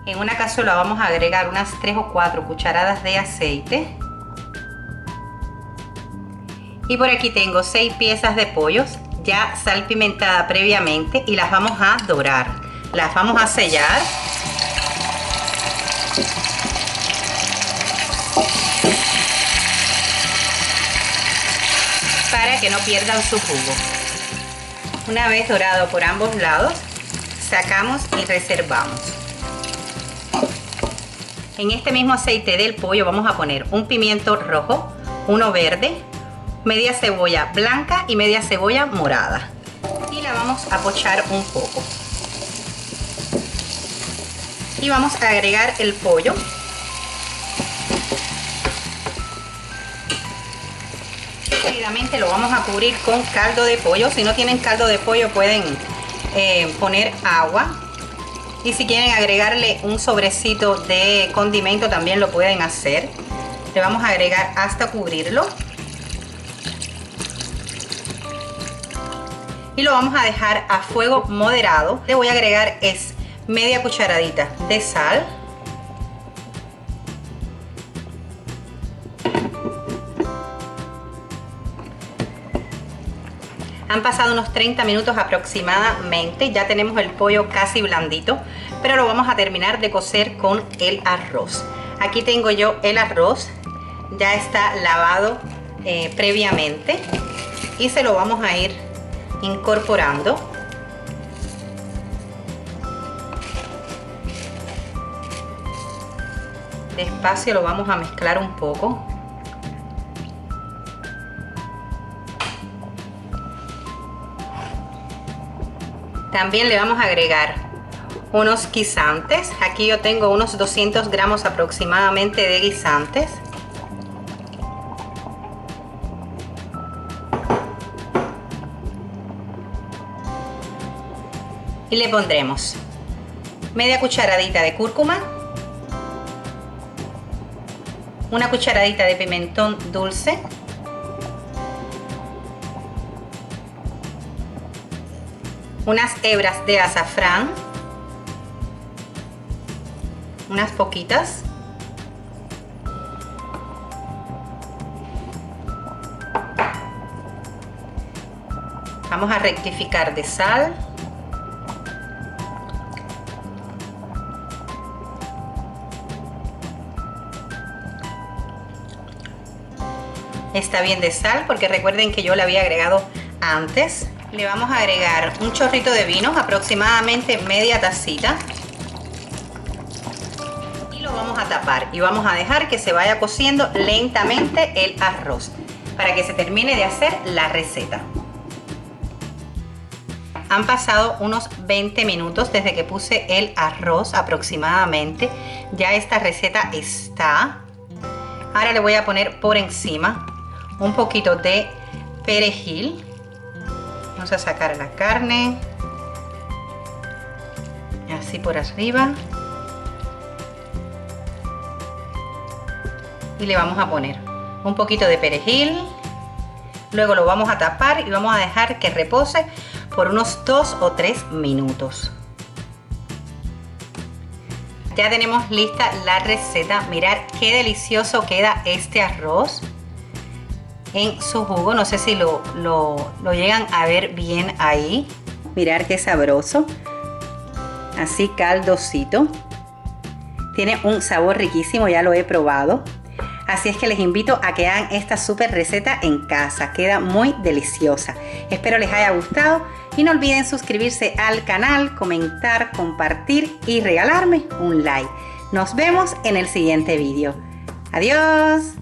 En una cazuela vamos a agregar unas 3 o 4 cucharadas de aceite. Y por aquí tengo 6 piezas de pollo ya salpimentada previamente y las vamos a dorar. Las vamos a sellar. Para que no pierdan su jugo. Una vez dorado por ambos lados, sacamos y reservamos. En este mismo aceite del pollo vamos a poner un pimiento rojo, uno verde, media cebolla blanca y media cebolla morada. Y la vamos a pochar un poco. Y vamos a agregar el pollo. Seguidamente lo vamos a cubrir con caldo de pollo. Si no tienen caldo de pollo pueden poner agua. Y si quieren agregarle un sobrecito de condimento también lo pueden hacer. Le vamos a agregar hasta cubrirlo. Y lo vamos a dejar a fuego moderado. Le voy a agregar media cucharadita de sal. Han pasado unos 30 minutos aproximadamente, ya tenemos el pollo casi blandito, pero lo vamos a terminar de cocer con el arroz. Aquí tengo yo el arroz, ya está lavado previamente y se lo vamos a ir incorporando. Despacio lo vamos a mezclar un poco. También le vamos a agregar unos guisantes. Aquí yo tengo unos 200 gramos aproximadamente de guisantes. Y le pondremos media cucharadita de cúrcuma, una cucharadita de pimentón dulce, unas hebras de azafrán, unas poquitas, vamos a rectificar de sal, está bien de sal porque recuerden que yo le había agregado antes. Le vamos a agregar un chorrito de vino, aproximadamente media tacita. Y lo vamos a tapar y vamos a dejar que se vaya cociendo lentamente el arroz para que se termine de hacer la receta. Han pasado unos 20 minutos desde que puse el arroz aproximadamente. Ya esta receta está. Ahora le voy a poner por encima un poquito de perejil. Vamos a sacar la carne, así por arriba, y le vamos a poner un poquito de perejil. Luego lo vamos a tapar y vamos a dejar que repose por unos 2 o 3 minutos. Ya tenemos lista la receta. Mirad qué delicioso queda este arroz en su jugo. No sé si lo llegan a ver bien ahí. Mirad qué sabroso, así caldosito, tiene un sabor riquísimo, ya lo he probado. Así es que les invito a que hagan esta súper receta en casa, queda muy deliciosa. Espero les haya gustado y no olviden suscribirse al canal, comentar, compartir y regalarme un like. Nos vemos en el siguiente vídeo. Adiós.